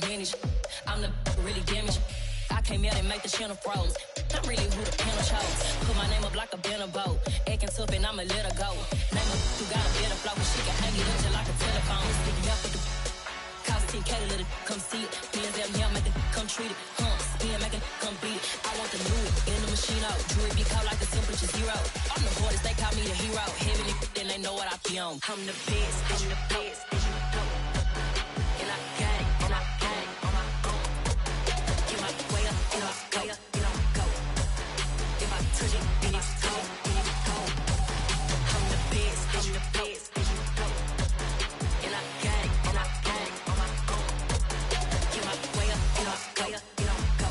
vintage. I'm the really damaged. I came out and make the channel froze. I'm really who the panel chose. Put my name up like a banner boat. Acting tough and I'ma let her go. Name her who got a better flow. She can hang it up just like a telephone. Sticky up with the cost 10K to let it come see it. Bands out here, make it come treat it. Spin, make it come beat it. I want the new in the machine out. Jewelry be cold like the temperature zero. I'm the boys, they call me the hero. Heavy then they know what I be on. I'm the best, I'm the best. And I got it, and I got it on my own. Get my way up, and I way up, and I go. If I touch it, then it's cold, then it's cold. I'm the best, I'm the best. And I got it, and I got it on my own. Get my way up, and I way up, and I go.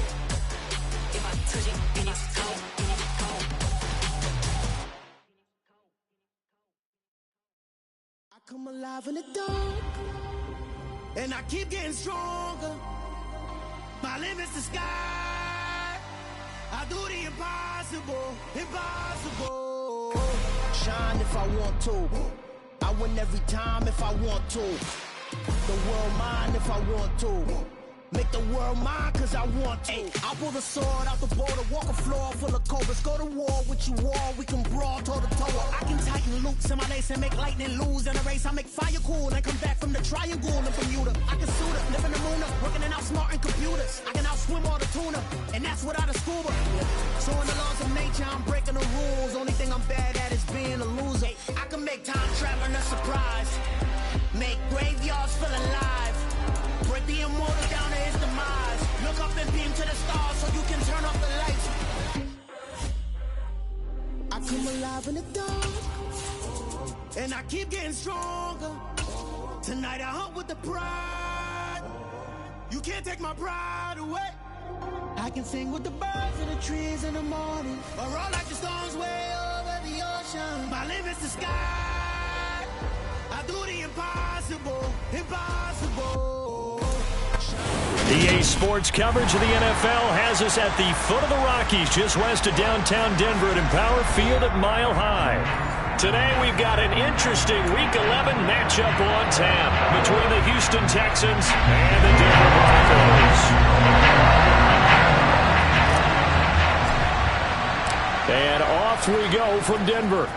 If I touch it, then it's cold, then it's cold. I come alive in the dark, and I keep getting stronger. My limit's the sky. I do the impossible, impossible. Shine if I want to. I win every time if I want to. The world mine if I want to. Make the world mine cause I want to. I pull the sword out the border, walk a floor full of cobras. Go to war with you all, we can brawl toe to toe. I can tighten loops in my lace and make lightning lose in a race. I make fire cool and come back from the triangle in Bermuda. I can suit up, live in the moon up, working and outsmarting computers. I can outswim all the tuna, and that's without a scuba. So in the laws of nature, I'm breaking the rules. Only thing I'm bad at is being a loser. I can make time traveling a surprise. Make graveyards feel alive. Break the immortal down to his demise. Look up and beam to the stars so you can turn off the lights. I come alive in the dark, and I keep getting stronger. Tonight I hunt with the pride. You can't take my pride away. I can sing with the birds and the trees in the morning, or roll like the storms way over the ocean. My limit's the sky. I do the impossible, impossible. EA Sports coverage of the NFL has us at the foot of the Rockies, just west of downtown Denver at Empower Field at Mile High. Today we've got an interesting Week 11 matchup on tap between the Houston Texans and the Denver Broncos. And off we go from Denver.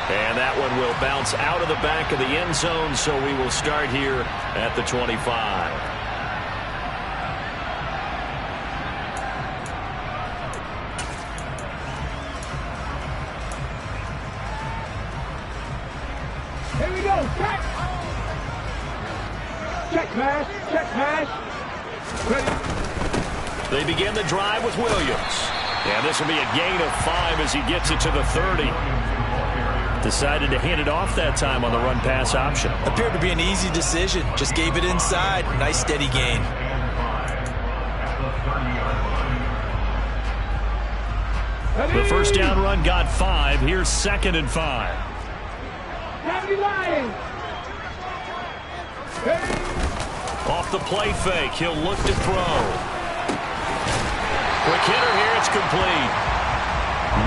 And that one will bounce out of the back of the end zone, so we will start here at the 25. Here we go. Check. Check pass. Check pass. Ready. They begin the drive with Williams. And this will be a gain of 5 as he gets it to the 30. Decided to hand it off that time on the run-pass option. Appeared to be an easy decision. Just gave it inside. Nice steady gain. The first down run got 5. Here's 2nd and 5. Off the play fake, he'll look to throw. Quick hitter here, it's complete.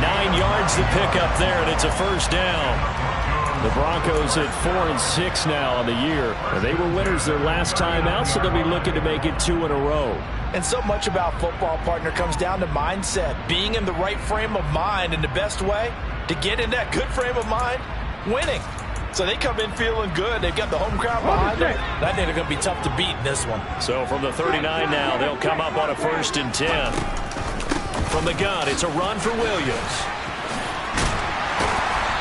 9 yards to pick up there, and it's a first down. The Broncos at 4-6 now on the year. And they were winners their last time out, so they'll be looking to make it 2 in a row. And so much about football, partner, comes down to mindset. Being in the right frame of mind, and the best way to get in that good frame of mind, winning. So they come in feeling good. They've got the home crowd behind them. I think they're going to be tough to beat in this one. So from the 39 now, they'll come up on a 1st and 10. From the gun, it's a run for Williams.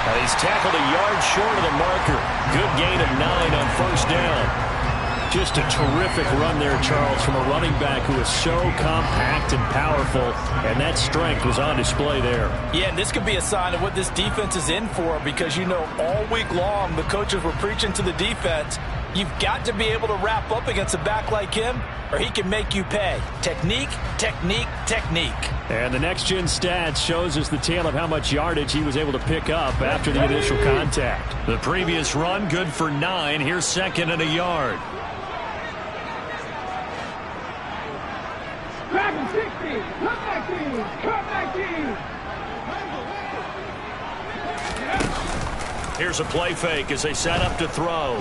And he's tackled a yard short of the marker. Good gain of 9 on 1st down. Just a terrific run there, Charles, from a running back who is so compact and powerful, and that strength was on display there. Yeah, and this could be a sign of what this defense is in for, because, you know, all week long the coaches were preaching to the defense, you've got to be able to wrap up against a back like him, or he can make you pay. Technique, technique, technique. And the next-gen stats shows us the tale of how much yardage he was able to pick up after the initial contact. The previous run, good for 9. Here's 2nd and a yard. Grab him, 60. Come back, team. Come back, team. Here's a play fake as they set up to throw.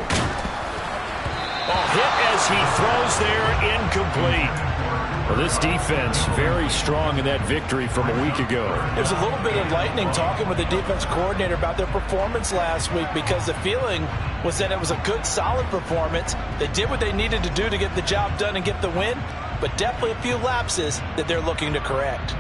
Oh, hit as he throws there, incomplete. Well, this defense very strong in that victory from a week ago. There's a little bit of lightning talking with the defense coordinator about their performance last week because the feeling was that it was a good, solid performance. They did what they needed to do to get the job done and get the win, but definitely a few lapses that they're looking to correct.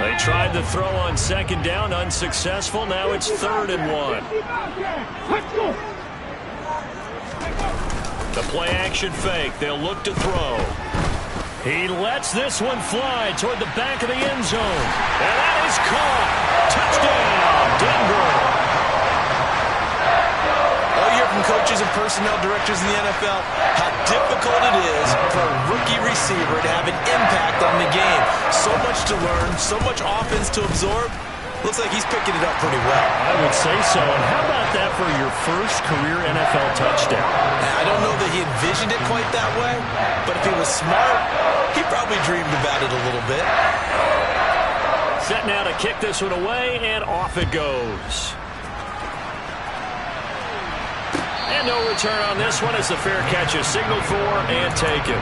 They tried to throw on second down, unsuccessful. Now it's 3rd and 1. The play action fake. They'll look to throw. He lets this one fly toward the back of the end zone. And that is caught. Touchdown, Denver. All year from coaches and personnel directors in the NFL how difficult it is for a rookie receiver to have an impact on the game. So much to learn, so much offense to absorb. Looks like he's picking it up pretty well. I would say so. And how about that for your first career NFL touchdown? I don't know that he envisioned it quite that way, but if he was smart, he probably dreamed about it a little bit. Set now to kick this one away, and off it goes. And no return on this one as the fair catch is signaled for and taken.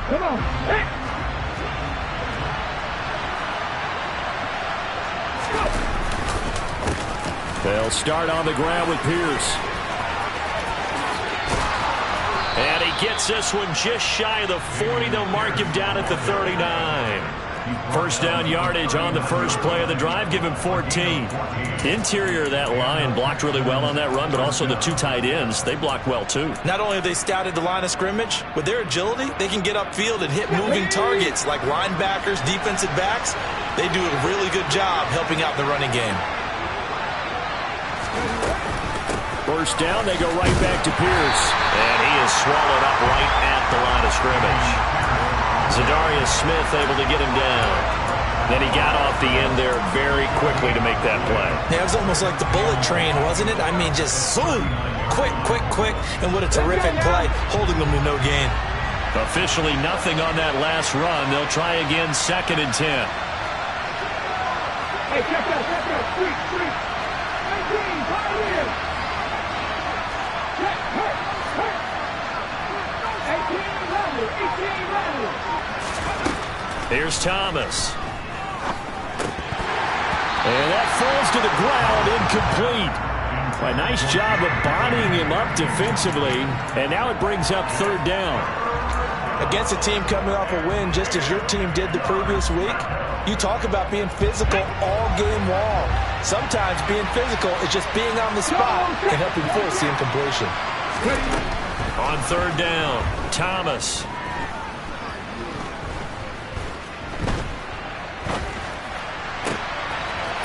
Come on. Hey. They'll start on the ground with Pierce. And he gets this one just shy of the 40. They'll mark him down at the 39. First down yardage on the first play of the drive. Give him 14. Interior of that line blocked really well on that run, but also the two tight ends, they blocked well too. Not only have they scouted the line of scrimmage, with their agility, they can get upfield and hit moving targets like linebackers, defensive backs. They do a really good job helping out the running game. First down, they go right back to Pierce. And he is swallowed up right at the line of scrimmage. Zadarius Smith able to get him down. Then he got off the end there very quickly to make that play. Yeah, it was almost like the bullet train, wasn't it? I mean, just zoom. Quick, quick, quick. And what a terrific play, holding them to no gain. Officially nothing on that last run. They'll try again, 2nd and 10. Hey, check that. Street. 19, Pioneer. Check, hurt. 18, Randall. Here's Thomas. And that falls to the ground, incomplete. A nice job of bodying him up defensively. And now it brings up 3rd down. Against a team coming off a win, just as your team did the previous week, you talk about being physical all game long. Sometimes being physical is just being on the spot and helping force the incompletion. On 3rd down, Thomas.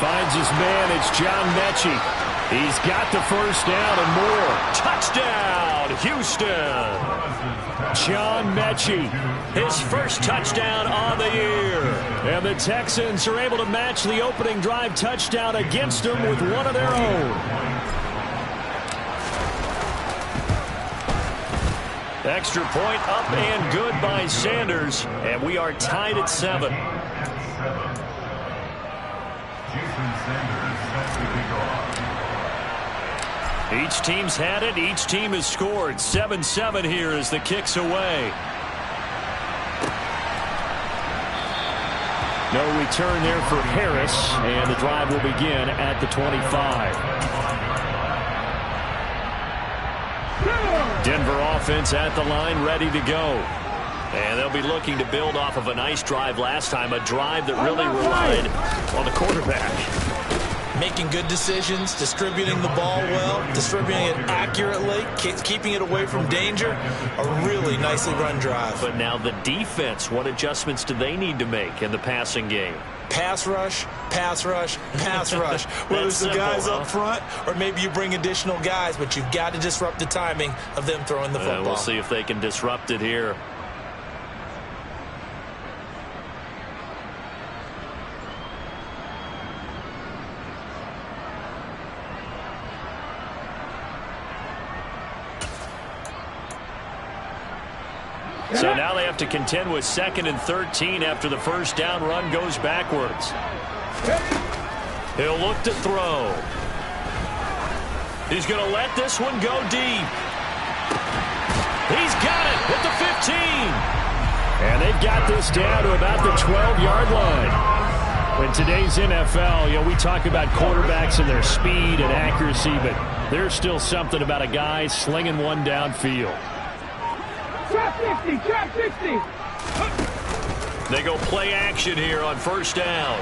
Finds his man, it's John Mechie. He's got the first down and more. Touchdown, Houston. John Mechie, his first touchdown on the year. And the Texans are able to match the opening drive touchdown against them with one of their own. Extra point up and good by Sanders. And we are tied at 7. Each team's had it. Each team has scored. 7-7 here as the kick's away. No return there for Harris, and the drive will begin at the 25. Denver offense at the line, ready to go. And they'll be looking to build off of a nice drive last time, a drive that really relied on the quarterback. making good decisions, distributing the ball well, distributing it accurately, keeping it away from danger. A really nicely run drive. But now the defense, what adjustments do they need to make in the passing game? Pass rush, pass rush, pass rush. Whether it's the guys up front or maybe you bring additional guys, but you've got to disrupt the timing of them throwing the football. We'll see if they can disrupt it here. So now they have to contend with 2nd and 13 after the first down run goes backwards. He'll look to throw. He's going to let this one go deep. He's got it at the 15. And they've got this down to about the 12-yard line. In today's NFL, we talk about quarterbacks and their speed and accuracy, but there's still something about a guy slinging one downfield. Trap 60, trap 60. They go play action here on first down.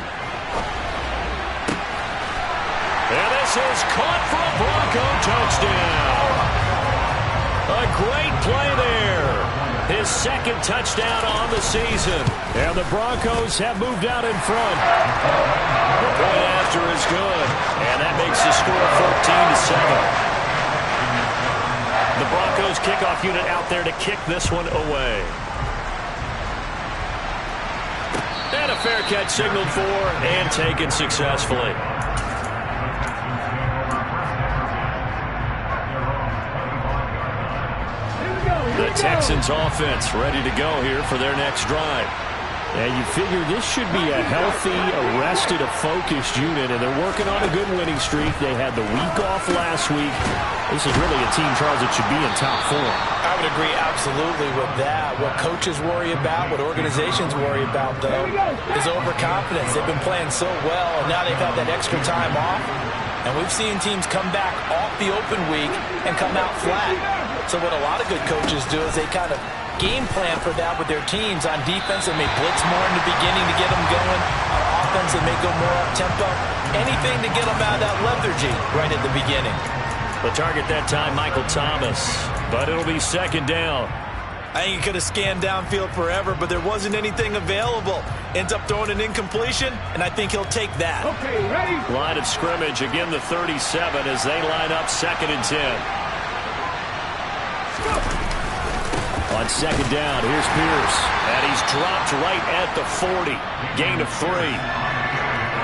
And this is caught for a Bronco touchdown. A great play there. His 2nd touchdown on the season. And the Broncos have moved out in front. The point after is good. And that makes the score 14-7. The Broncos kickoff unit out there to kick this one away. And a fair catch signaled for and taken successfully. The Texans offense ready to go here for their next drive. And you figure this should be a healthy, arrested, a focused unit, and they're working on a good winning streak. They had the week off last week. This is really a team, Charles, that should be in top 4. I would agree absolutely with that. What coaches worry about, what organizations worry about, though, is overconfidence. They've been playing so well, and now they've had that extra time off. And we've seen teams come back off the open week and come out flat. So what a lot of good coaches do is they kind of game plan for that with their teams. On defense, they may blitz more in the beginning to get them going. On offense, they may go more up-tempo. Anything to get them out of that lethargy right at the beginning. The target that time, Michael Thomas. But it'll be 2nd down. I think he could have scanned downfield forever, but there wasn't anything available. Ends up throwing an incompletion, and I think he'll take that. Okay, ready? Line of scrimmage, again the 37 as they line up 2nd and 10. On 2nd down, here's Pierce. And he's dropped right at the 40. Gain of 3.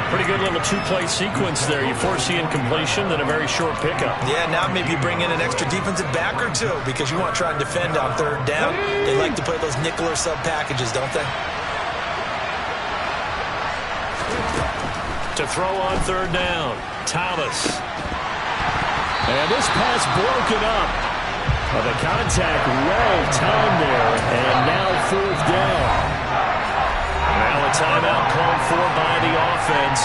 Pretty good little 2-play sequence there. You force the incompletion, then a very short pickup. Yeah, now maybe you bring in an extra defensive back or two because you want to try and defend on 3rd down. They like to play those nickel or sub packages, don't they? To throw on 3rd down, Thomas. And this pass broken up. The contact well timed there, and now 4th down. Now a timeout called for by the offense.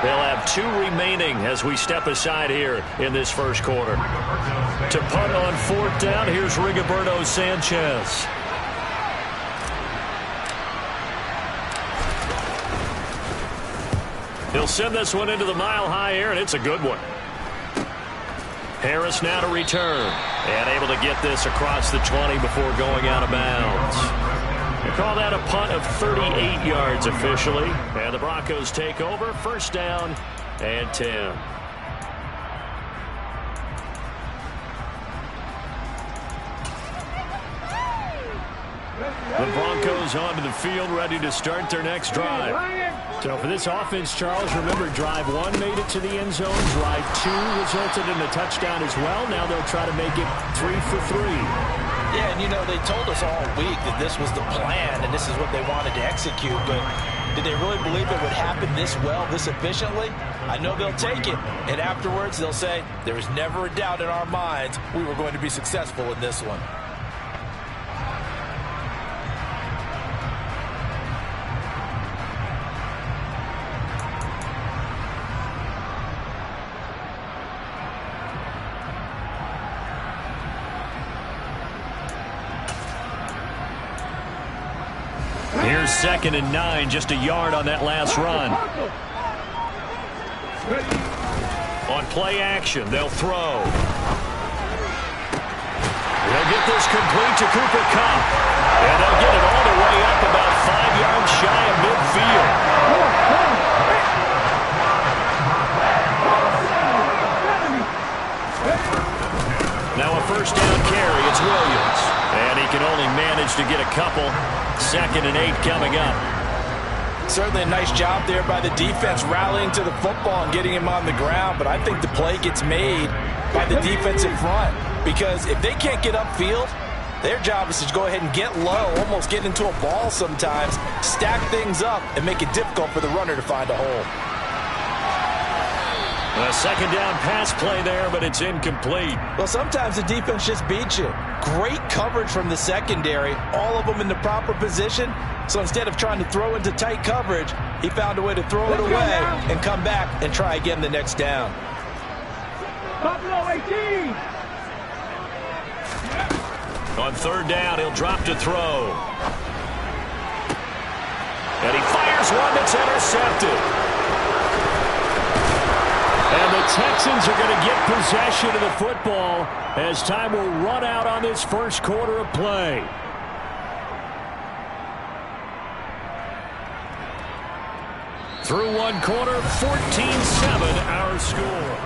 They'll have 2 remaining as we step aside here in this first quarter. To punt on 4th down, here's Rigoberto Sanchez. He'll send this one into the mile-high air, and it's a good one. Harris now to return, and able to get this across the 20 before going out of bounds. They call that a punt of 38 yards officially, and the Broncos take over, 1st down and 10. The Broncos onto the field, ready to start their next drive. So for this offense, Charles, remember, drive 1 made it to the end zone. Drive 2 resulted in a touchdown as well. Now they'll try to make it 3 for 3. Yeah, and they told us all week that this was the plan and this is what they wanted to execute, but did they really believe it would happen this well, this efficiently? I know they'll take it, and afterwards they'll say, there was never a doubt in our minds we were going to be successful in this one. Here's 2nd and 9, just a yard on that last run. On play action, they'll throw. They'll get this complete to Cooper Kupp. And they'll get it all the way up about 5 yards shy of midfield. Now a first down carry. It's Williams. And he can only manage to get a couple. 2nd and 8 coming up. Certainly a nice job there by the defense rallying to the football and getting him on the ground. But I think the play gets made by the defensive front. Because if they can't get upfield, their job is to go ahead and get low, almost get into a ball sometimes, stack things up, and make it difficult for the runner to find a hole. A second down pass play there, but it's incomplete. Well, sometimes the defense just beats you. Great coverage from the secondary, all of them in the proper position. So instead of trying to throw into tight coverage, he found a way to throw it away and come back and try again the next down. Buffalo 18. On 3rd down, he'll drop to throw. And he fires one that's intercepted. And the Texans are going to get possession of the football as time will run out on this first quarter of play. Through one quarter, 14-7 our score.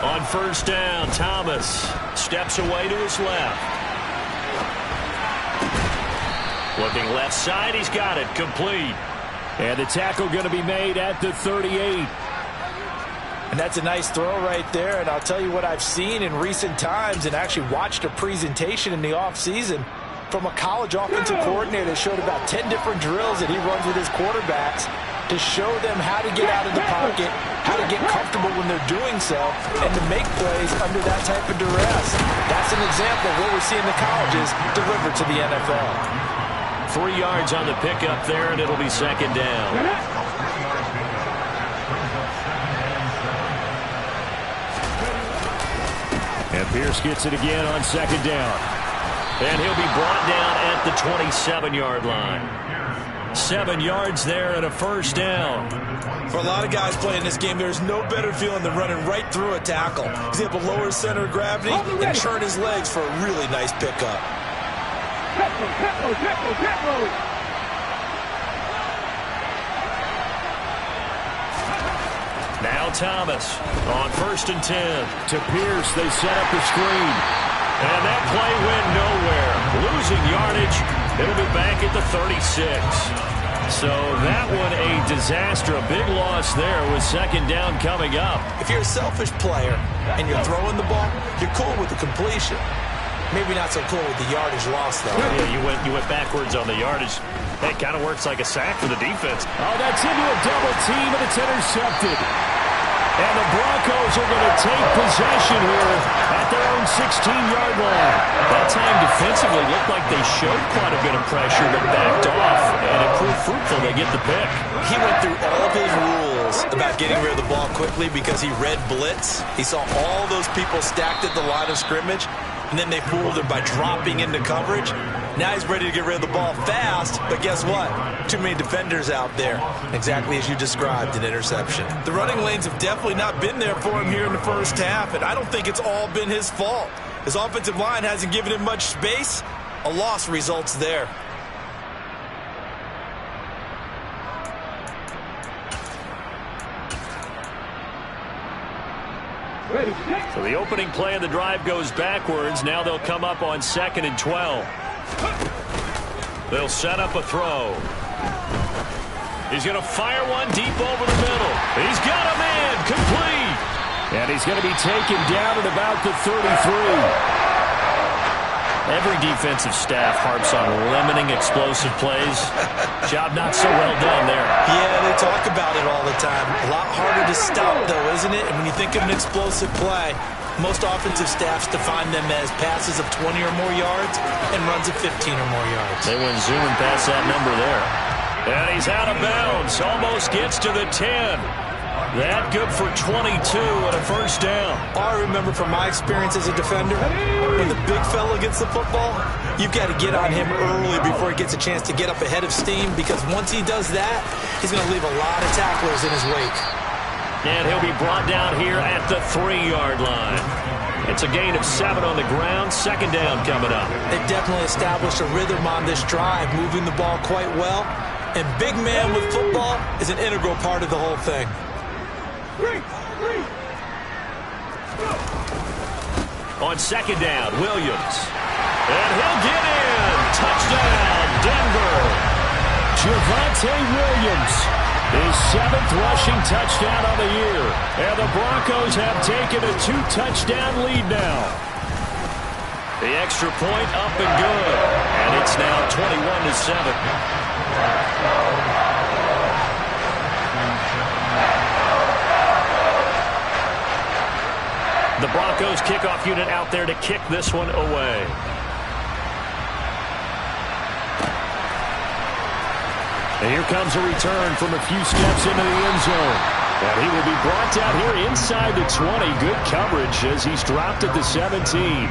On 1st down, Thomas steps away to his left. Looking left side, he's got it, complete. And the tackle going to be made at the 38. And that's a nice throw right there. And I'll tell you what I've seen in recent times and actually watched a presentation in the offseason from a college offensive coordinator that showed about 10 different drills that he runs with his quarterbacks to show them how to get out of the pocket, how to get comfortable when they're doing so, and to make plays under that type of duress. That's an example of what we see in the colleges delivered to the NFL. 3 yards on the pickup there, and it'll be 2nd down. And Pierce gets it again on 2nd down. And he'll be brought down at the 27-yard line. 7 yards there and a 1st down. For a lot of guys playing this game, there's no better feeling than running right through a tackle. He's able to lower his center of gravity and turn his legs for a really nice pickup. Now Thomas on 1st and 10. To Pierce, they set up the screen. And that play went nowhere. Losing yardage. It'll be back at the 36. So that one a disaster. A big loss there with 2nd down coming up. If you're a selfish player and you're throwing the ball, you're cool with the completion. Maybe not so cool with the yardage loss, though. Yeah, you went backwards on the yardage. That kind of works like a sack for the defense. Oh, that's into a double team, and it's intercepted. And the Broncos are going to take possession here at their own 16-yard line. That time defensively looked like they showed quite a bit of pressure but backed off. And it proved fruitful. They get the pick. He went through all of his rules about getting rid of the ball quickly because he read blitz. He saw all those people stacked at the line of scrimmage, and then they fooled him by dropping into coverage. Now he's ready to get rid of the ball fast, but guess what? Too many defenders out there. Exactly as you described, an interception. The running lanes have definitely not been there for him here in the first half, and I don't think it's all been his fault. His offensive line hasn't given him much space. A loss results there. So the opening play of the drive goes backwards. Now they'll come up on 2nd and 12. They'll set up a throw. He's going to fire one deep over the middle. He's got a man, complete. And he's going to be taken down at about the 33. Every defensive staff harps on limiting explosive plays. Job not so well done there. Yeah, they talk about it all the time. A lot harder to stop, though, isn't it? And when you think of an explosive play, most offensive staffs define them as passes of 20 or more yards and runs of 15 or more yards. They went zooming past that number there. And he's out of bounds. Almost gets to the 10. That good for 22 and a first down. All I remember from my experience as a defender, when the big fella gets the football, you've got to get on him early before he gets a chance to get up ahead of steam, because once he does that, he's going to leave a lot of tacklers in his wake. And he'll be brought down here at the 3-yard line. It's a gain of 7 on the ground. Second down coming up. They definitely established a rhythm on this drive, moving the ball quite well. And big man with football is an integral part of the whole thing. On second down, Williams. And he'll get in. Touchdown, Denver. Javonte Williams, his 7th rushing touchdown on the year. And the Broncos have taken a 2-touchdown lead now. The extra point up and good. And it's now 21-7. The Broncos kickoff unit out there to kick this one away. And here comes a return from a few steps into the end zone. And he will be brought down here inside the 20. Good coverage as he's dropped at the 17.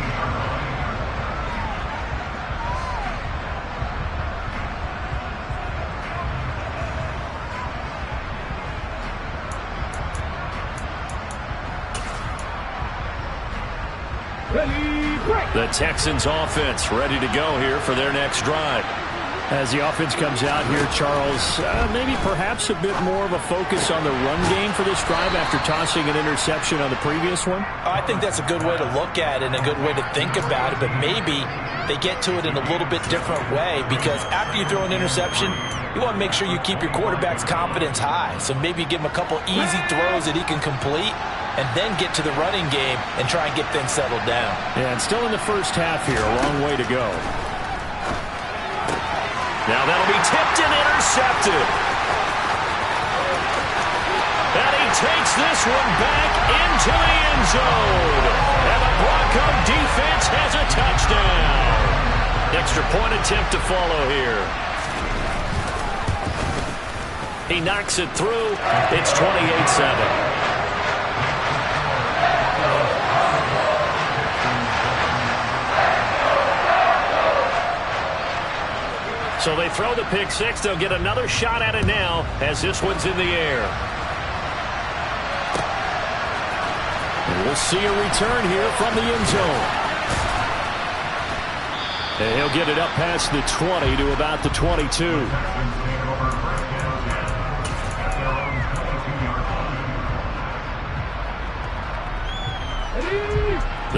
The Texans offense ready to go here for their next drive. As the offense comes out here, Charles, maybe perhaps a bit more of a focus on the run game for this drive after tossing an interception on the previous one? I think that's a good way to look at it and a good way to think about it, but maybe they get to it in a little bit different way, because after you throw an interception, you want to make sure you keep your quarterback's confidence high. So maybe give him a couple easy throws that he can complete, and then get to the running game and try and get things settled down. Yeah, and still in the first half here, a long way to go. Now that'll be tipped and intercepted. And he takes this one back into the end zone. And the Bronco defense has a touchdown. Extra point attempt to follow here. He knocks it through. It's 28-7. So they throw the pick six. They'll get another shot at it now as this one's in the air. And we'll see a return here from the end zone. And he'll get it up past the 20 to about the 22.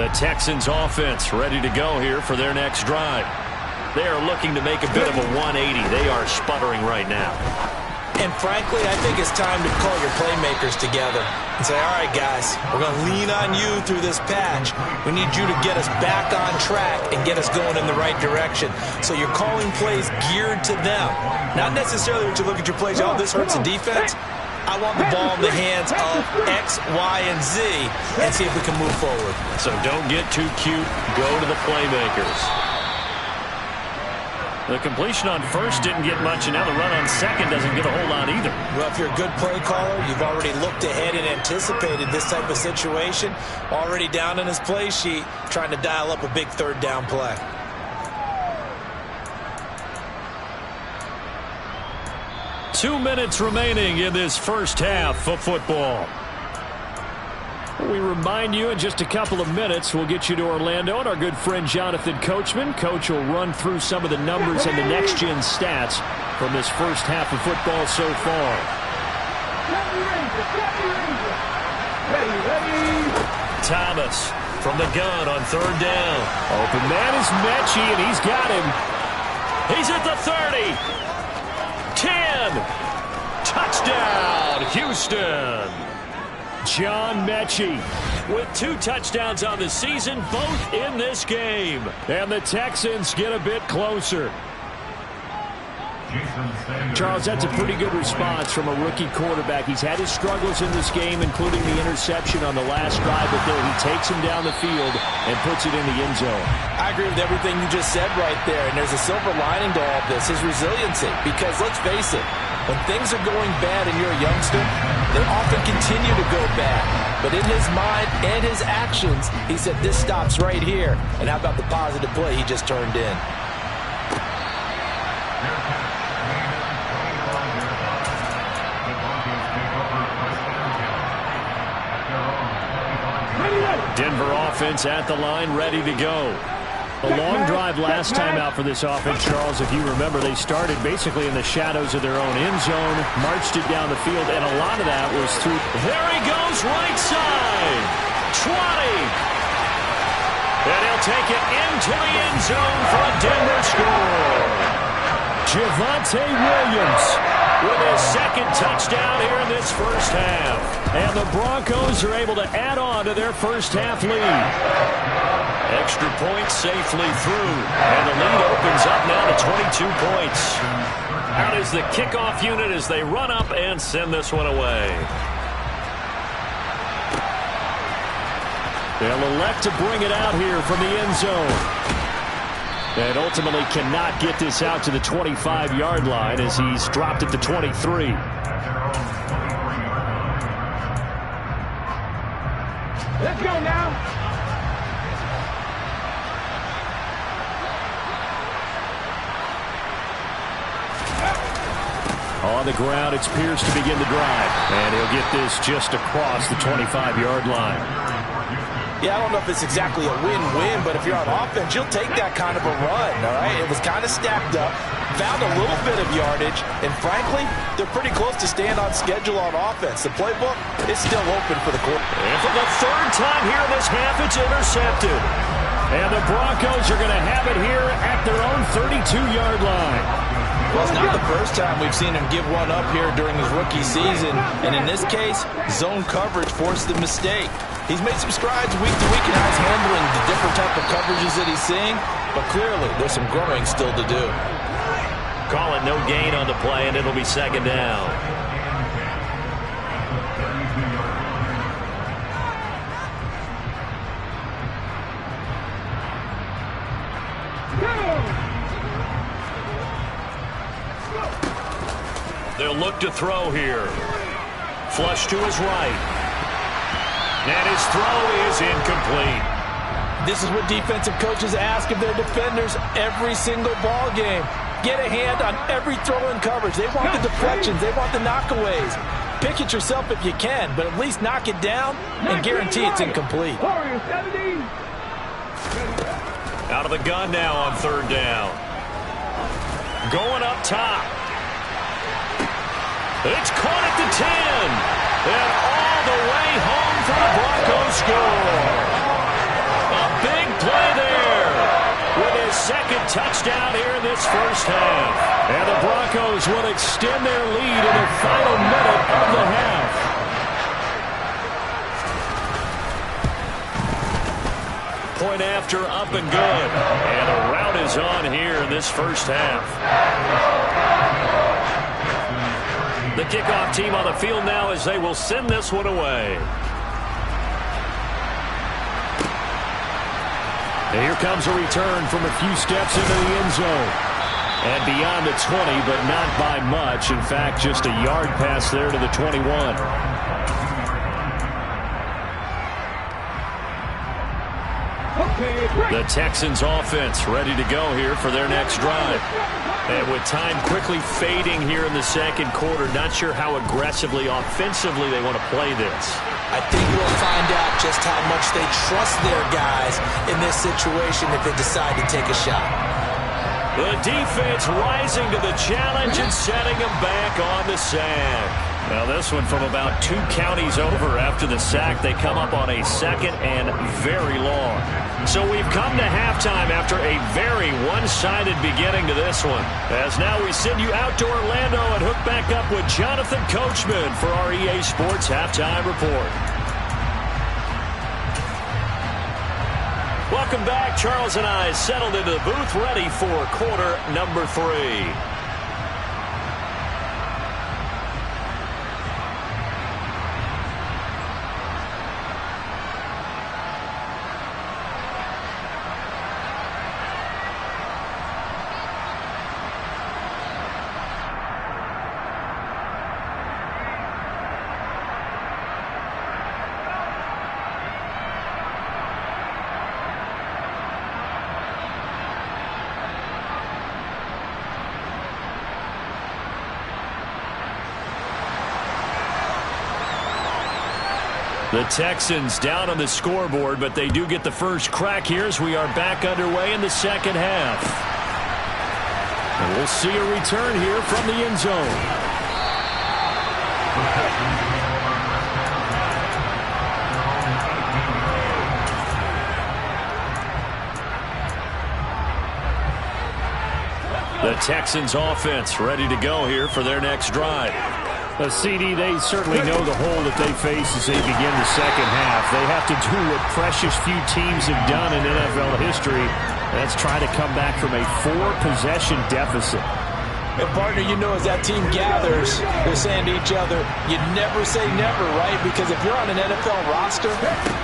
The Texans offense ready to go here for their next drive. They are looking to make a bit of a 180. They are sputtering right now. And frankly, I think it's time to call your playmakers together and say, all right, guys, we're going to lean on you through this patch. We need you to get us back on track and get us going in the right direction. So you're calling plays geared to them. Not necessarily when you look at your plays, oh, this hurts the defense. I want the ball in the hands of X, Y, and Z and see if we can move forward. So don't get too cute. Go to the playmakers. The completion on first didn't get much, and now the run on second doesn't get a whole lot either. Well, if you're a good play caller, you've already looked ahead and anticipated this type of situation. Already down in his play sheet, trying to dial up a big third down play. Two minutes remaining in this first half of football. We remind you in just a couple of minutes we'll get you to Orlando and our good friend Jonathan Coachman. Coach will run through some of the numbers and the next-gen stats from this first half of football so far. Thomas from the gun on third down. Open man is Mechie, and he's got him. He's at the 30. 10. Touchdown, Houston. John Mechie with 2 touchdowns on the season, both in this game. And the Texans get a bit closer. Charles, that's a pretty good response from a rookie quarterback. He's had his struggles in this game, including the interception on the last drive, but there he takes him down the field and puts it in the end zone. I agree with everything you just said right there, and there's a silver lining to all of this, his resiliency. Because let's face it, when things are going bad and you're a youngster, they often continue to go bad. But in his mind and his actions, he said this stops right here. And how about the positive play he just turned in? Denver offense at the line, ready to go. A long drive last time out for this offense, Charles. If you remember, they started basically in the shadows of their own end zone, marched it down the field, and a lot of that was through. There he goes, right side. 20. And he'll take it into the end zone for a Denver score. Javonte Williams with his second touchdown here in this first half. And the Broncos are able to add on to their first half lead. Extra point safely through. And the lead opens up now to 22 points. Out is the kickoff unit as they run up and send this one away. They'll elect to bring it out here from the end zone. And ultimately cannot get this out to the 25-yard line as he's dropped at the 23. Let's go now. On the ground, it's Pierce to begin the drive. And he'll get this just across the 25-yard line. Yeah, I don't know if it's exactly a win-win, but if you're on offense, you'll take that kind of a run, all right? It was kind of stacked up, found a little bit of yardage, and frankly, they're pretty close to staying on schedule on offense. The playbook is still open for the quarterback. And for the third time here in this half, it's intercepted. And the Broncos are going to have it here at their own 32-yard line. Well, it's not the first time we've seen him give one up here during his rookie season. And in this case, zone coverage forced the mistake. He's made some strides week to week in how he's handling the different type of coverages that he's seeing. But clearly, there's some growing still to do. Call it no gain on the play, and it'll be second down. They'll look to throw here. Flush to his right. And his throw is incomplete. This is what defensive coaches ask of their defenders every single ball game. Get a hand on every throw in coverage. They want the deflections. They want the knockaways. Pick it yourself if you can, but at least knock it down and guarantee it's incomplete. Out of the gun now on third down. Going up top. It's caught at the 10. And all the way home for the Broncos score. A big play there with his second touchdown here in this first half. And the Broncos will extend their lead in the final minute of the half. Point after, up and good. And a rout is on here in this first half. The kickoff team on the field now as they will send this one away. And here comes a return from a few steps into the end zone. And beyond the 20, but not by much. In fact, just a yard pass there to the 21. The Texans offense ready to go here for their next drive. And with time quickly fading here in the second quarter, not sure how aggressively, offensively they want to play this. I think we'll find out just how much they trust their guys in this situation if they decide to take a shot. The defense rising to the challenge and setting them back on the sack. Now this one from about 2 counties over after the sack. They come up on a second and very long. So we've come to halftime after a very one-sided beginning to this one. As now we send you out to Orlando and hook back up with Jonathan Coachman for our EA Sports Halftime Report. Welcome back. Charles and I settled into the booth ready for quarter number 3. The Texans down on the scoreboard, but they do get the first crack here as we are back underway in the second half. And we'll see a return here from the end zone. The Texans offense ready to go here for their next drive. A CD, they certainly know the hole that they face as they begin the second half. They have to do what precious few teams have done in NFL history. That's try to come back from a 4-possession deficit. And partner, you know, as that team gathers, they're saying to each other, you never say never, right? Because if you're on an NFL roster,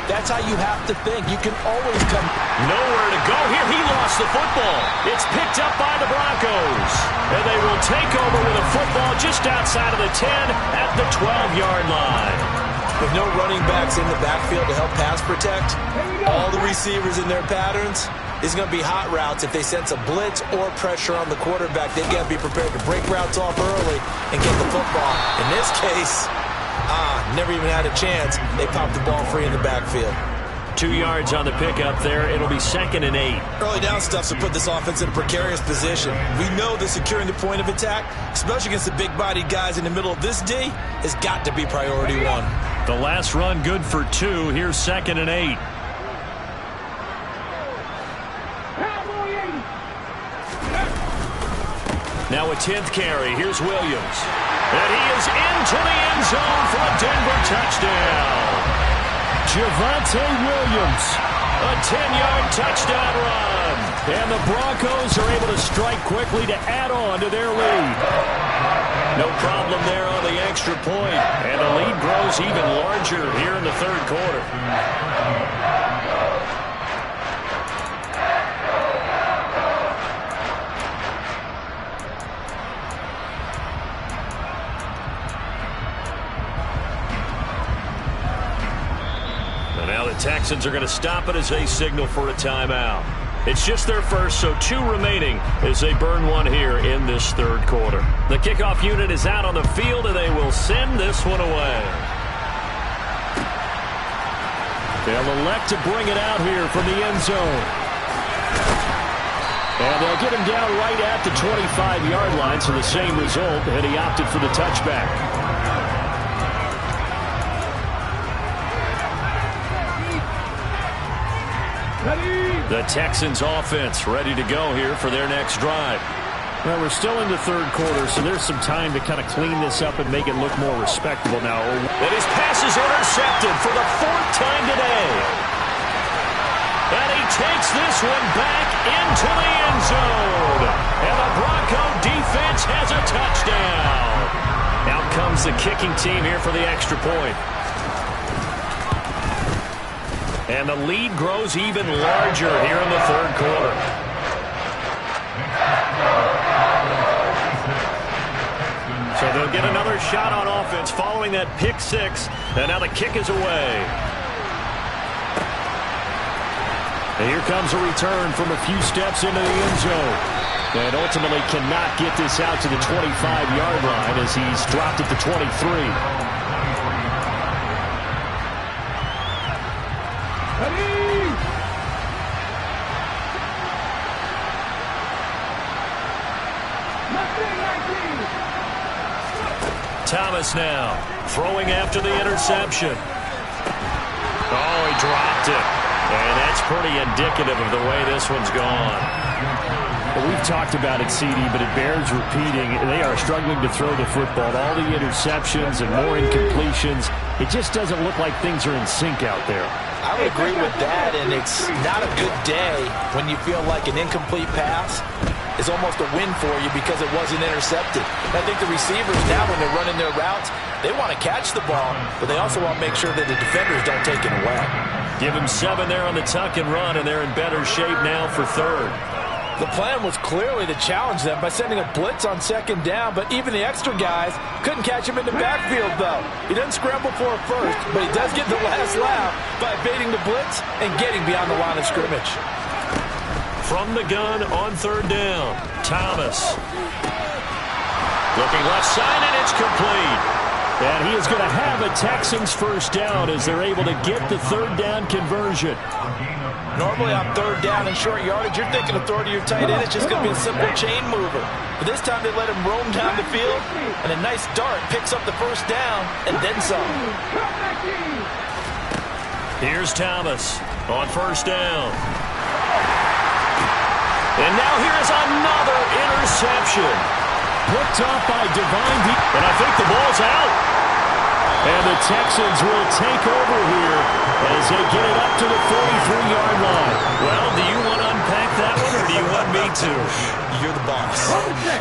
that's how you have to think. You can always come. Nowhere to go here. He lost the football. It's picked up by the Broncos. And they will take over with a football just outside of the 10 at the 12-yard line. With no running backs in the backfield to help pass protect, all the receivers in their patterns, it's going to be hot routes. If they sense a blitz or pressure on the quarterback, they've got to be prepared to break routes off early and get the football. In this case, never even had a chance. They popped the ball free in the backfield. 2 yards on the pickup there. It'll be 2nd and 8. Early down stuff to put this offense in a precarious position. We know that securing the point of attack, especially against the big-bodied guys in the middle of this D, has got to be priority one. The last run good for 2. Here's 2nd and 8. Now a 10th carry. Here's Williams. And he is into the end zone for a Denver touchdown. Javonte Williams, a 10-yard touchdown run. And the Broncos are able to strike quickly to add on to their lead. No problem there on the extra point. And the lead grows even larger here in the third quarter. Texans are going to stop it as they signal for a timeout. It's just their first, so 2 remaining as they burn one here in this third quarter. The kickoff unit is out on the field, and they will send this one away. They'll elect to bring it out here from the end zone. And they'll get him down right at the 25-yard line, so the same result, and he opted for the touchback. The Texans offense ready to go here for their next drive. Well, we're still in the third quarter, so there's some time to kind of clean this up and make it look more respectable now. And his pass is intercepted for the 4th time today. And he takes this one back into the end zone. And the Bronco defense has a touchdown. Out comes the kicking team here for the extra point. And the lead grows even larger here in the third quarter. So they'll get another shot on offense following that pick 6. And now the kick is away. And here comes a return from a few steps into the end zone. And ultimately cannot get this out to the 25-yard line as he's dropped at the 23. Thomas now throwing after the interception. Oh, he dropped it. And that's pretty indicative of the way this one's gone. Well, we've talked about it, CD, but it bears repeating. They are struggling to throw the football. All the interceptions and more incompletions. It just doesn't look like things are in sync out there. I would agree with that, and it's not a good day when you feel like an incomplete pass is almost a win for you because it wasn't intercepted. I think the receivers now, when they're running their routes, they want to catch the ball, but they also want to make sure that the defenders don't take it away. Give him 7 there on the tuck and run, and they're in better shape now for third. The plan was clearly to challenge them by sending a blitz on 2nd down, but even the extra guys couldn't catch him in the backfield, though. He doesn't scramble for it first, but he does get the last laugh by evading the blitz and getting beyond the line of scrimmage. From the gun on 3rd down, Thomas. Looking left side, and it's complete. And he is going to have a Texans first down as they're able to get the third down conversion. Normally on third down and short yardage, you're thinking of throwing to your tight end. It's just going to be a simple chain mover. But this time they let him roam down the field, and a nice dart picks up the first down and then some. Here's Thomas on first down. And now here's another interception. Picked up by Divine D. And I think the ball's out. And the Texans will take over here as they get it up to the 43-yard line. Well, do you want to unpack that one, or do you want me to? You're the boss.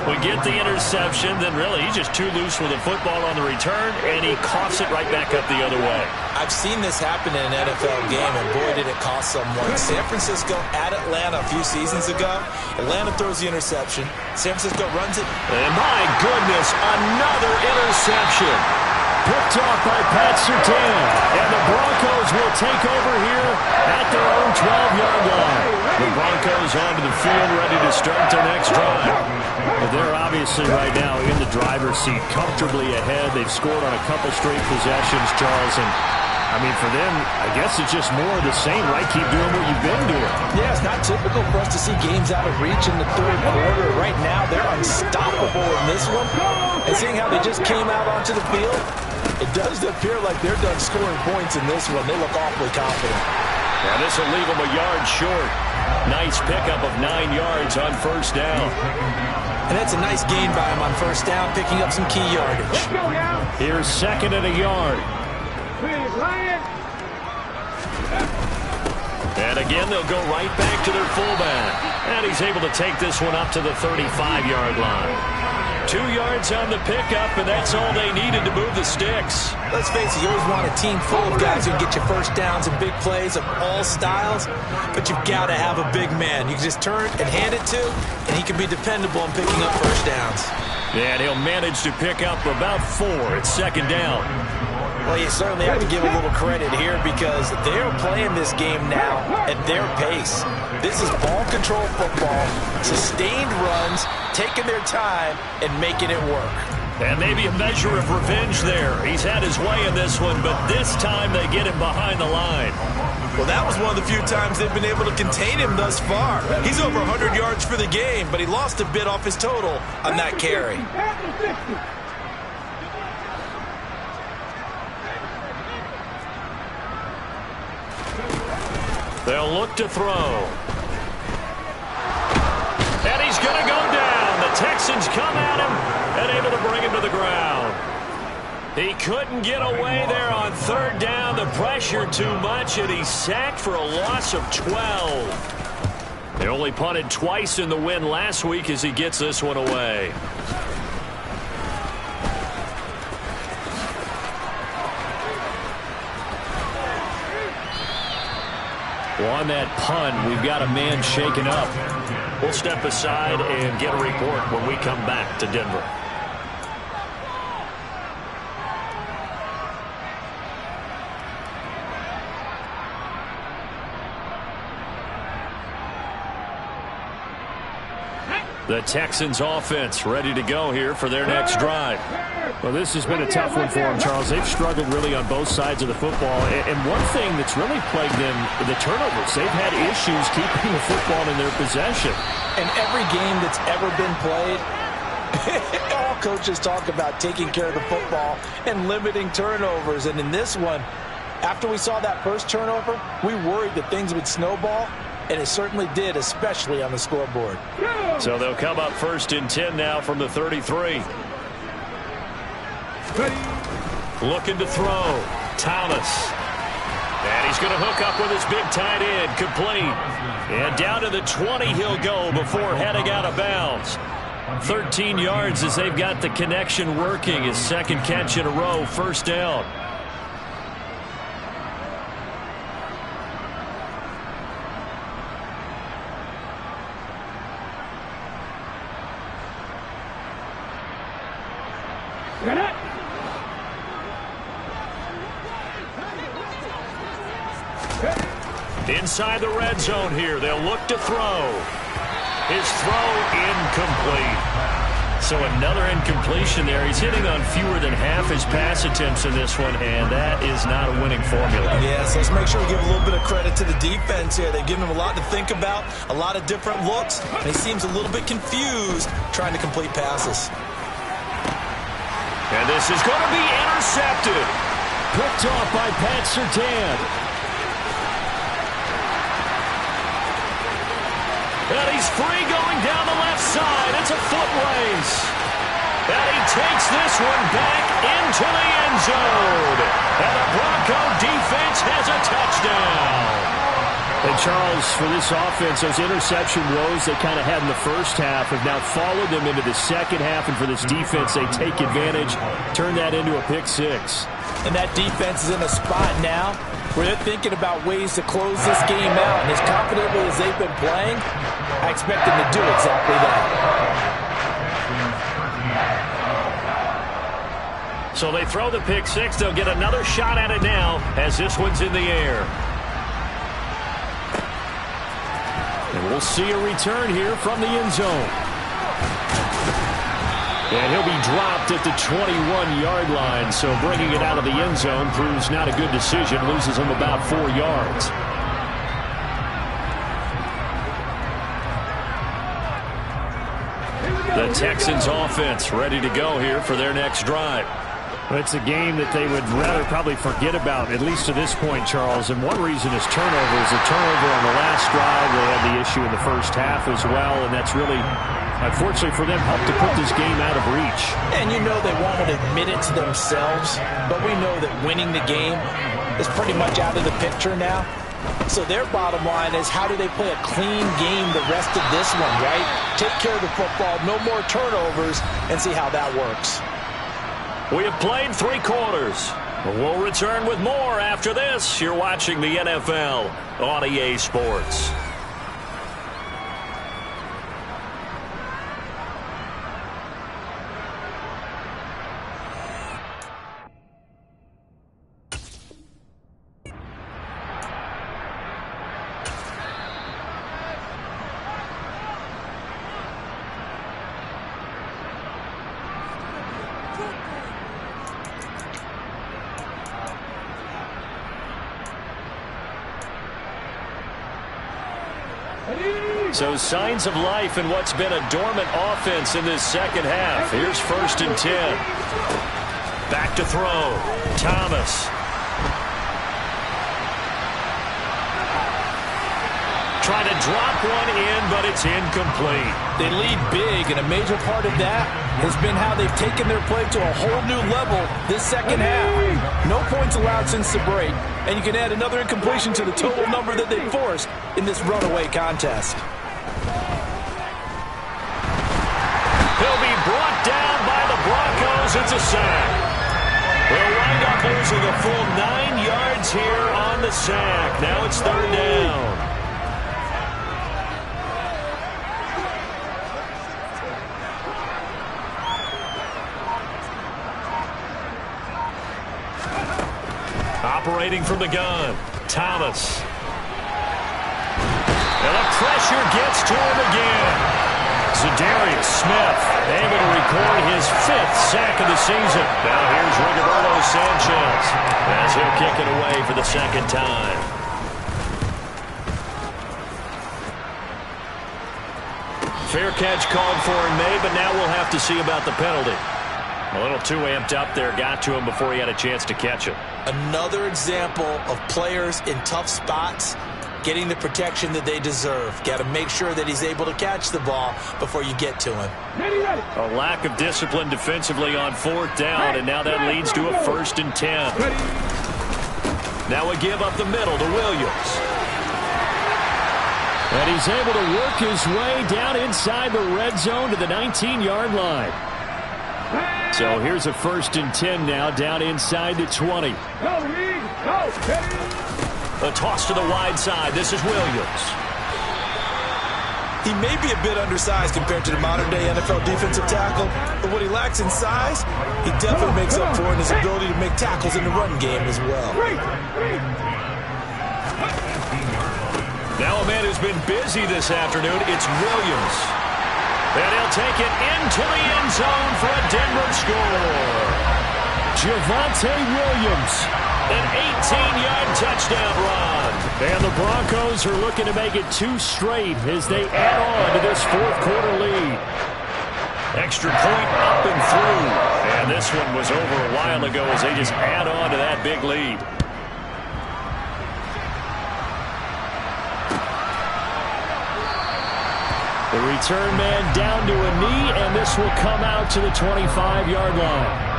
We get the interception, then really he's just too loose with the football on the return, and he coughs it right back up the other way. I've seen this happen in an NFL game, and boy, did it cost someone. San Francisco at Atlanta a few seasons ago. Atlanta throws the interception. San Francisco runs it. And my goodness, another interception. Picked off by Pat Surtain. And the Broncos will take over here at their own 12-yard line. The Broncos onto the field, ready to start their next drive. But they're obviously right now in the driver's seat, comfortably ahead. They've scored on a couple straight possessions, Charles. And, I mean, for them, I guess it's just more of the same, right? Keep doing what you've been doing. Yeah, it's not typical for us to see games out of reach in the third quarter. Right now, they're unstoppable in this one. And seeing how they just came out onto the field, it does appear like they're done scoring points in this one. They look awfully confident. Yeah, this will leave them a yard short. Nice pickup of 9 yards on first down. And that's a nice gain by him on first down, picking up some key yardage. Here's second and a yard. And again, they'll go right back to their fullback. And he's able to take this one up to the 35-yard line. 2 yards on the pickup, and that's all they needed to move the sticks. Let's face it, you always want a team full of guys who can get you first downs and big plays of all styles, but you've got to have a big man. You can just turn and hand it to, and he can be dependable in picking up first downs. And he'll manage to pick up about 4 at second down. Well, you certainly have to give a little credit here because they're playing this game now at their pace. This is ball control football, sustained runs, taking their time, and making it work. And maybe a measure of revenge there. He's had his way in this one, but this time they get him behind the line. Well, that was one of the few times they've been able to contain him thus far. He's over 100 yards for the game, but he lost a bit off his total on that carry. They'll look to throw. And he's going to go down. The Texans come at him and able to bring him to the ground. He couldn't get away there on third down. The pressure too much, and he's sacked for a loss of 12. They only punted twice in the win last week as he gets this one away. Well, on that punt, we've got a man shaken up. We'll step aside and get a report when we come back to Denver. The Texans offense ready to go here for their next drive. Well, this has been a tough one for them, Charles. They've struggled really on both sides of the football. And one thing that's really plagued them, the turnovers. They've had issues keeping the football in their possession. And every game that's ever been played, all coaches talk about taking care of the football and limiting turnovers. And in this one, after we saw that first turnover, we worried that things would snowball. And it certainly did, especially on the scoreboard. So they'll come up first and 10 now from the 33. Looking to throw. Thomas. And he's going to hook up with his big tight end. Complete. And down to the 20 he'll go before heading out of bounds. 13 yards as they've got the connection working. His second catch in a row. First down. Inside the red zone here, they'll look to throw. His throw incomplete. So another incompletion there. He's hitting on fewer than half his pass attempts in this one, and that is not a winning formula. Yes, let's make sure we give a little bit of credit to the defense here. They've given him a lot to think about, a lot of different looks, and he seems a little bit confused trying to complete passes. And this is going to be intercepted. Picked off by Pat Surtain. And he's free going down the left side. It's a foot race. And he takes this one back into the end zone. And the Bronco defense has a touchdown. And Charles, for this offense, those interception woes they kind of had in the first half have now followed them into the second half. And for this defense, they take advantage, turn that into a pick six. And that defense is in a spot now where they're thinking about ways to close this game out. And as confidently as they've been playing, I expect them to do exactly that. So they throw the pick six. They'll get another shot at it now as this one's in the air. And we'll see a return here from the end zone. And he'll be dropped at the 21-yard line. So bringing it out of the end zone proves not a good decision. Loses him about 4 yards. The Texans offense ready to go here for their next drive. It's a game that they would rather probably forget about, at least to this point, Charles. And one reason is turnovers. A turnover on the last drive. They had the issue in the first half as well. And that's really, unfortunately for them, helped to put this game out of reach. And you know they won't admit it to themselves. But we know that winning the game is pretty much out of the picture now. So their bottom line is, how do they play a clean game the rest of this one, right? Take care of the football, no more turnovers, and see how that works. We have played 3 quarters. We'll return with more after this. You're watching the NFL on EA Sports. So signs of life in what's been a dormant offense in this second half. Here's 1st and 10. Back to throw. Thomas. Trying to drop one in, but it's incomplete. They lead big, and a major part of that has been how they've taken their play to a whole new level this second half. No points allowed since the break, and you can add another incompletion to the total number that they forced in this runaway contest. He'll be brought down by the Broncos. It's a sack. They'll wind up losing a full 9 yards here on the sack. Now it's 3rd down. Operating from the gun, Thomas. And the pressure gets to him again. Zadarius Smith able to record his 5th sack of the season. Now here's Rigoberto Sanchez as he'll kick it away for the 2nd time. Fair catch called for and made, but now we'll have to see about the penalty. A little too amped up there, got to him before he had a chance to catch it. Another example of players in tough spots getting the protection that they deserve. Got to make sure that he's able to catch the ball before you get to him. A lack of discipline defensively on 4th down, and now that leads to a 1st and 10. Now a give up the middle to Williams. And he's able to work his way down inside the red zone to the 19-yard line. So here's a 1st and 10 now, down inside the 20. A toss to the wide side. This is Williams. He may be a bit undersized compared to the modern-day NFL defensive tackle, but what he lacks in size, he definitely makes up for in his ability to make tackles in the run game as well. Now a man who's been busy this afternoon, it's Williams. And he'll take it into the end zone for a Denver score. Javonte Williams. An 18-yard touchdown run. And the Broncos are looking to make it 2 straight as they add on to this fourth-quarter lead. Extra point up and through. And this one was over a while ago as they just add on to that big lead. The return man down to a knee, and this will come out to the 25-yard line.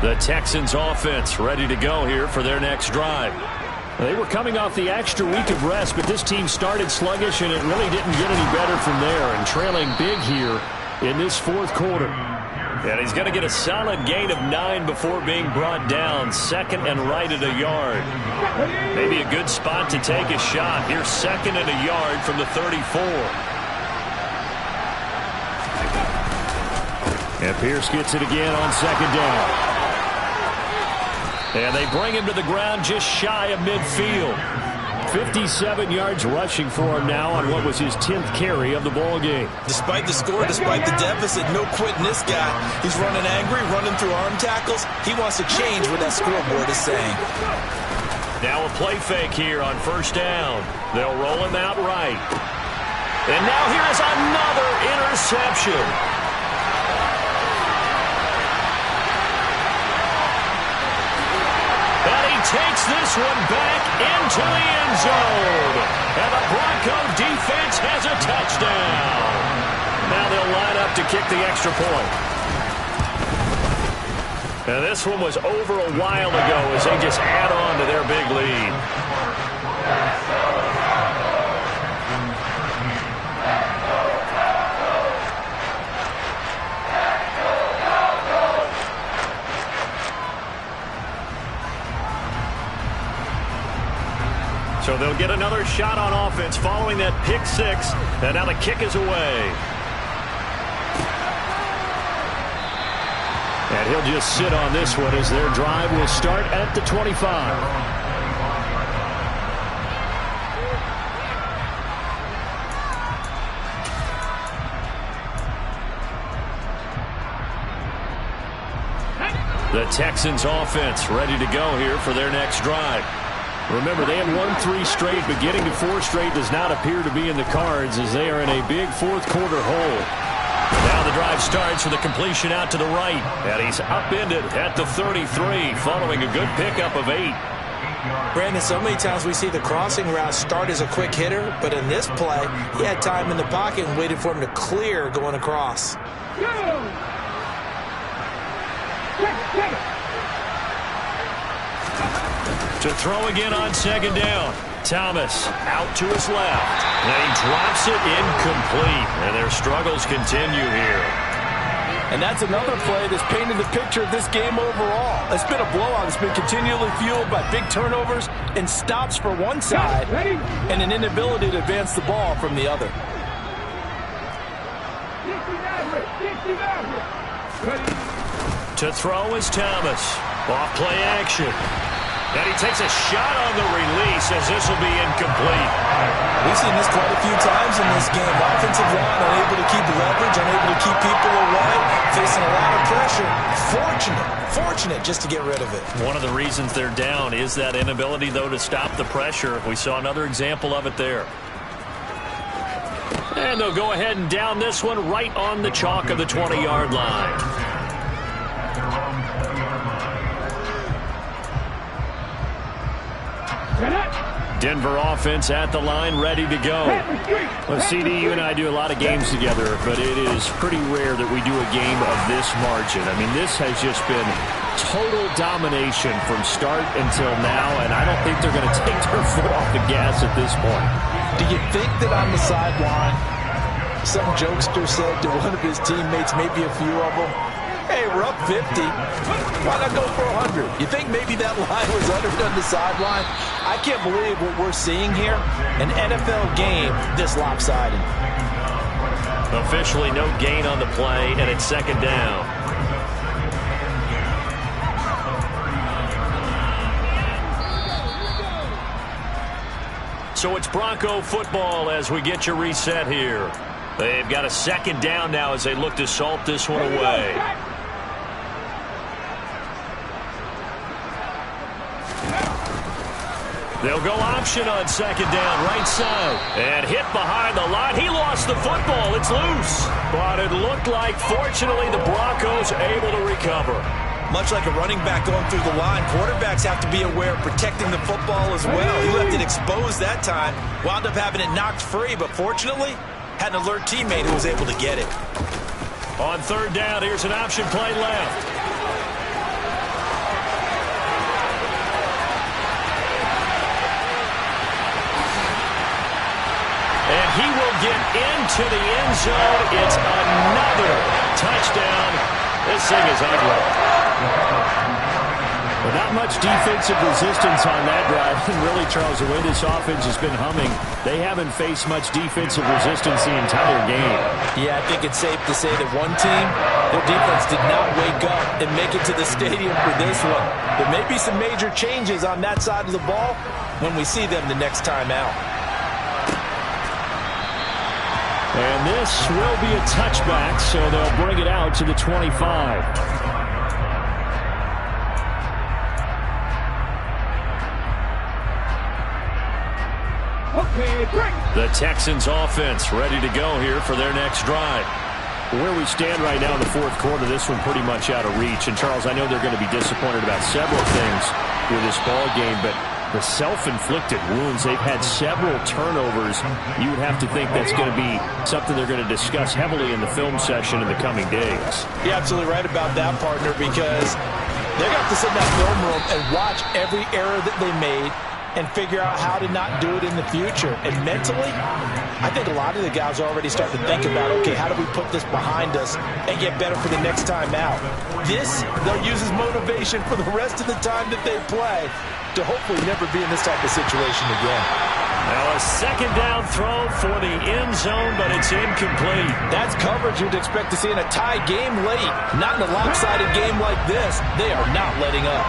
The Texans offense ready to go here for their next drive. They were coming off the extra week of rest, but this team started sluggish, and it really didn't get any better from there, and trailing big here in this fourth quarter. And he's going to get a solid gain of 9 before being brought down. Second and right at a yard. Maybe a good spot to take a shot. Here's second and a yard from the 34. And Pierce gets it again on second down. And they bring him to the ground just shy of midfield. 57 yards rushing for him now on what was his 10th carry of the ball game. Despite the score, despite the deficit, no quitting this guy. He's running angry, running through arm tackles. He wants to change what that scoreboard is saying. Now a play fake here on first down. They'll roll him out right. And now here's another interception. Takes this one back into the end zone. And the Bronco defense has a touchdown. Now they'll line up to kick the extra point. Now this one was over a while ago as they just add on to their big lead. So they'll get another shot on offense following that pick six. And now the kick is away. And he'll just sit on this one as their drive will start at the 25. The Texans offense ready to go here for their next drive. Remember, they have won 3 straight, but getting to 4 straight does not appear to be in the cards as they are in a big fourth-quarter hole. Now the drive starts with a completion out to the right. And he's upended at the 33 following a good pickup of 8. Brandon, so many times we see the crossing route start as a quick hitter, but in this play, he had time in the pocket and waited for him to clear going across. To throw again on second down. Thomas out to his left. And he drops it incomplete. And their struggles continue here. And that's another play that's painted the picture of this game overall. It's been a blowout. It's been continually fueled by big turnovers and stops for one side and an inability to advance the ball from the other. To throw is Thomas. Off play action. And he takes a shot on the release as this will be incomplete. We've seen this quite a few times in this game. Offensive line unable to keep leverage, unable to keep people away, facing a lot of pressure. Fortunate just to get rid of it. One of the reasons they're down is that inability, though, to stop the pressure. We saw another example of it there. And they'll go ahead and down this one right on the chalk of the 20-yard line. Denver offense at the line, ready to go. Well, CD, you and I do a lot of games together, but it is pretty rare that we do a game of this margin. I mean, this has just been total domination from start until now, and I don't think they're going to take their foot off the gas at this point. Do you think that on the sideline, some jokester said to one of his teammates, maybe a few of them, hey, we're up 50. Why not go for 100? You think maybe that line was uttered on the sideline? I can't believe what we're seeing here. An NFL game this lopsided. Officially no gain on the play, and it's second down. So it's Bronco football as we get you reset here. They've got a second down now as they look to salt this one away. They'll go option on second down, right side. And hit behind the line. He lost the football. It's loose. But it looked like, fortunately, the Broncos able to recover. Much like a running back going through the line, quarterbacks have to be aware of protecting the football as well. He left it exposed that time, wound up having it knocked free, but fortunately, had an alert teammate who was able to get it. On third down, here's an option play left. And he will get into the end zone. It's another touchdown. This thing is ugly. Well, not much defensive resistance on that drive. And really, Charles, the way this offense has been humming, they haven't faced much defensive resistance the entire game. Yeah, I think it's safe to say that one team, their defense did not wake up and make it to the stadium for this one. There may be some major changes on that side of the ball when we see them the next time out. And this will be a touchback, so they'll bring it out to the 25. Okay, break. The Texans offense ready to go here for their next drive. Where we stand right now in the fourth quarter, this one pretty much out of reach. And, Charles, I know they're going to be disappointed about several things with this ball game, but the self-inflicted wounds, they've had several turnovers. You would have to think that's going to be something they're going to discuss heavily in the film session in the coming days. You're absolutely right about that, partner, because they're going to have to sit in that film room and watch every error that they made and figure out how to not do it in the future. And mentally, I think a lot of the guys are already starting to think about, okay, how do we put this behind us and get better for the next time out? This, they'll use as motivation for the rest of the time that they play to hopefully never be in this type of situation again. Now a second down throw for the end zone, but it's incomplete. That's coverage you'd expect to see in a tie game late. Not in a lopsided game like this. They are not letting up.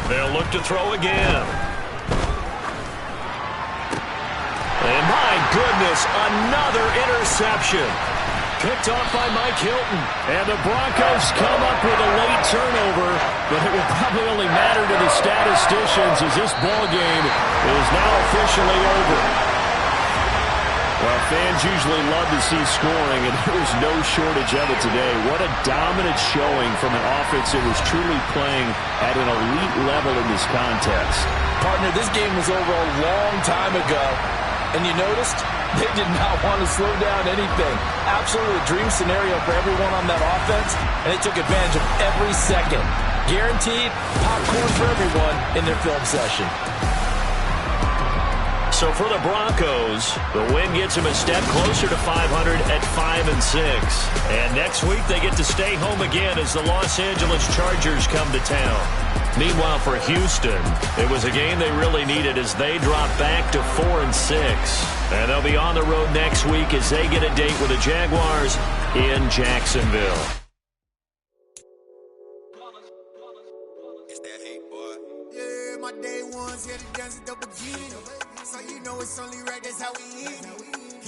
They'll look to throw again. And my goodness, another interception. Picked off by Mike Hilton. And the Broncos come up with a late turnover, but it will probably only matter to the statisticians as this ball game is now officially over. Well, fans usually love to see scoring, and there was no shortage of it today. What a dominant showing from an offense that was truly playing at an elite level in this contest. Partner, this game was over a long time ago, and you noticed they did not want to slow down anything. Absolutely a dream scenario for everyone on that offense, and they took advantage of every second. Guaranteed popcorn for everyone in their film session. So for the Broncos, the win gets them a step closer to 500 at 5-6. And next week they get to stay home again as the Los Angeles Chargers come to town. Meanwhile for Houston, it was a game they really needed as they drop back to 4-6. And they'll be on the road next week as they get a date with the Jaguars in Jacksonville. It's that hate, boy. Yeah, my day ones here to dance double G. So you know it's only right, that's how we eat.